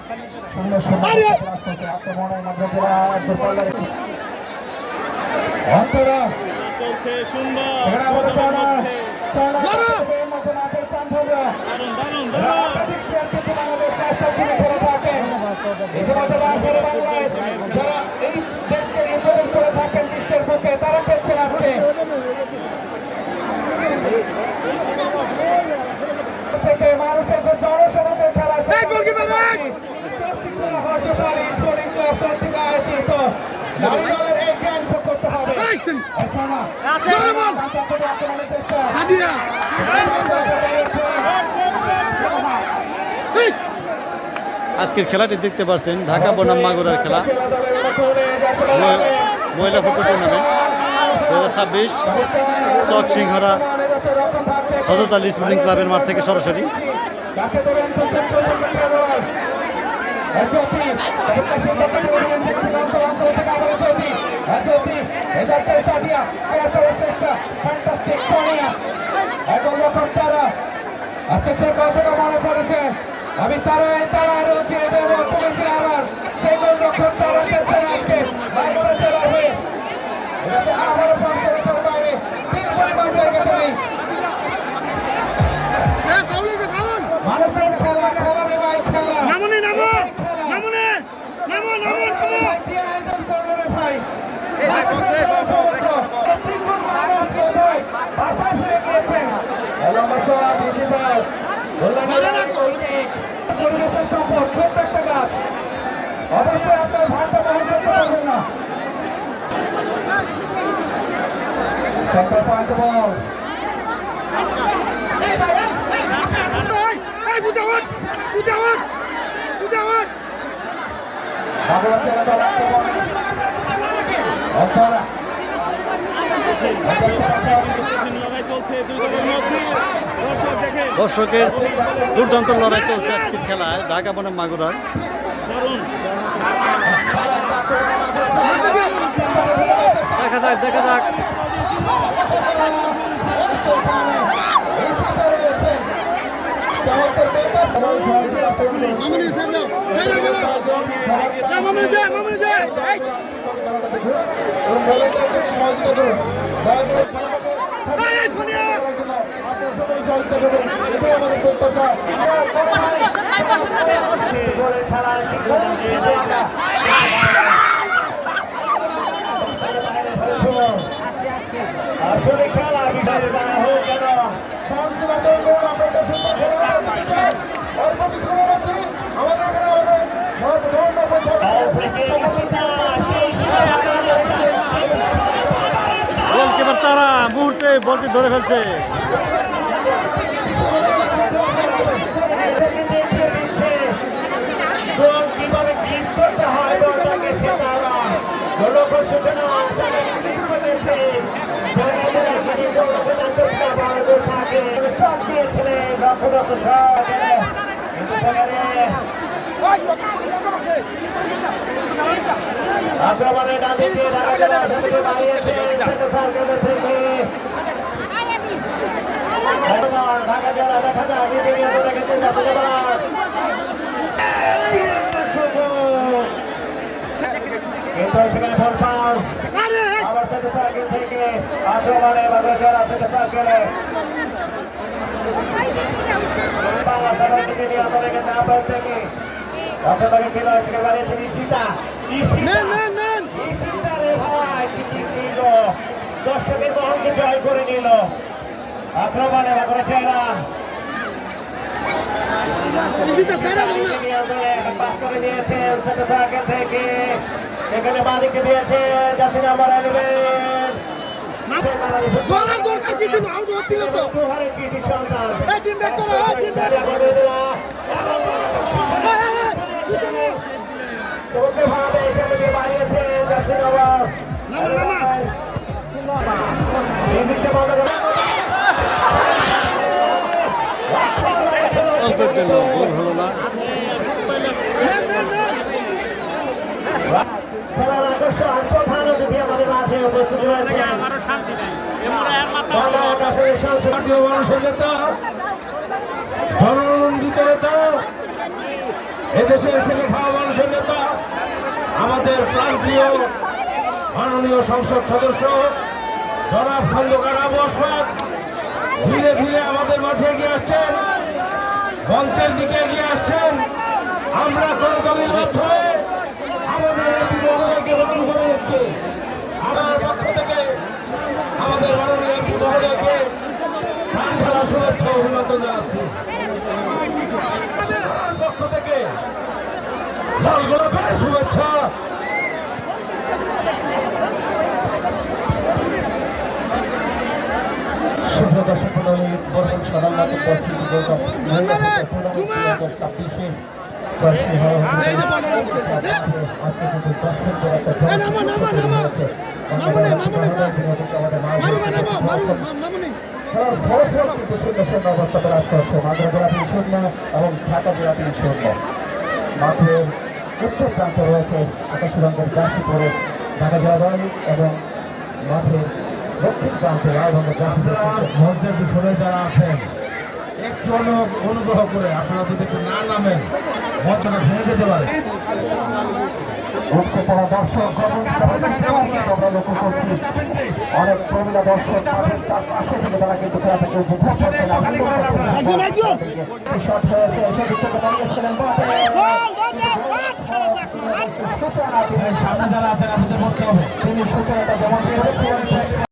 সুন্দর সুন্দর প্রয়াস করছে আক্রমণের মধ্যে জেলা দূরপাল্লার অন্তরা চলছে সুন্দর বাংলাদেশ রাস্তার জন্য করে থাকেন ইতিমধ্যে বাংলাদেশের বাংলায় যারা এই দেশকে রিপ্রেজেন্ট করে থাকেন বিশ্বের বুকে তারা খেলছেন আজকে থেকে মানুষের যে জনসমাজের খেলা স্পোর্টিং ক্লাব কর্তৃক আয়োজিত নারী দলের এই গ্র্যান্ড করতে হবে আজকের খেলাটি দেখতে পাচ্ছেন ঢাকা বনাম মাগুরার খেলা মহিলা ফুটবল টুর্নামেন্ট 2026 চক সিংহারা হযরত আলী স্পোর্টিং ক্লাবের মাঠ থেকে সরাসরি আজকে সে কথাটা মনে পড়েছে আমি তারা রয়েছে বলছি আবার সেই গোলরক্ষক তারা খেলছেন আজকে মাগুরা জেলা হয়ে আবারও 500 মিটার বাইরে তিন পরিমাণ জায়গাটা নেই মানুষের খেলা খেলা রে ভাই খেলা আয়োজন করলো রে ভাই বাসায় ফিরে গিয়েছেন পরিবেশের সম্পদ ছোট্ট একটা গাছ অবশ্যই আপনার ভারটা বহন করতে পারবেন না দর্শকের দুর্দান্ত লড়াই চলছে আজকের খেলায় ঢাকা বনাম মাগুরার দেখা যাক আমাদের প্রত্যাশা আসলে খেলা বিষয়ে হোক কেন সংশোধন করুন আমরা একটা সুন্দর খেলা করতে চাই অল্প কিছুক্ষণের মধ্যে আমাদের এখানে গোলকিপার তারা মুহূর্তে বলটি ধরে ফেলছে কিভাবে ক্লিন করতে হয় বলটাকে সে তারা গোলকের সূচনা সব দিয়েছিলেন লক্ষ্যদত্ত সব কিন্তু সেখানে আক্রমণের ডানদিকে বাড়িয়েছে ঢাকা জেলা দেখা যায় কিন্তু সেখানে ফোর পাস আবার সেটা সার্কেল থেকে আক্রমণে মাত্র জেলা সেটা সার্কেলে দর্শকের মহলকে জয় করে নিল আক্রমণে মাত্র জেলা পাস করে দিয়েছেন সেটা সার্কেল থেকে সেখানে মালিককে দিয়েছে যাচ্ছে নাম্বার 11 গোল হলো না খেলার আকর্ষণ প্রধান অতিথি আমাদের মাঝে উপস্থিত রয়েছে জননন্দিত নেতা এদেশের ছেলে খাওয়া মানুষের নেতা, আমাদের প্রান্তীয় মাননীয় সংসদ সদস্য জনাব খন্দকার আবু ওসমান ধীরে ধীরে আমাদের মাঝে এগিয়ে আসছেন, মঞ্চের দিকে এগিয়ে আসছেন। আমরা করতালির মাধ্যমে আমাদের এমপি মহোদয়কে বরণ করে নিচ্ছি। আমার পক্ষ থেকে আমাদের মাননীয় এমপি মহোদয়কে প্রাণ ঢালা শুভেচ্ছা ও অভিনন্দন জানাচ্ছি। আমার পক্ষ থেকে লাল গোলাপের শুভেচ্ছা। শুভ দর্শক মণ্ডলী, বর্তমান সাধারণত পরিস্থিতি আজকে কিন্তু দর্শকদের একটা খেলার ফলাফল কিন্তু শূন্য শূন্য অবস্থা বিরাজ করছে। মাগুরা জেলা টিম শূন্য এবং ঢাকা জেলা টিম শূন্য। মাঠের উত্তর প্রান্তে রয়েছে আকাশী রঙের জার্সি পরে ঢাকা জেলা দল এবং মাঠের দক্ষিণ প্রান্তে লাল রঙের জার্সি পরে মঞ্চের পিছনে যারা আছেন একটু অনুগ্রহ করে আপনারা যদি একটু না নামেন মঞ্চটা ভেঙে যেতে পারে। উঠছে পড়া দর্শক আমরা লক্ষ্য করছি অনেক প্রবীণা দর্শক মাঠের চারপাশে থেকে তারা কিন্তু খেলাটাকে উপভোগ করছেন। শট হয়েছে সেদিক থেকে বানিয়েছিলেন সামনে যারা আছেন আপনাদের বসতে হবে। তিনি সূচনাটা যেমন করেছিলেন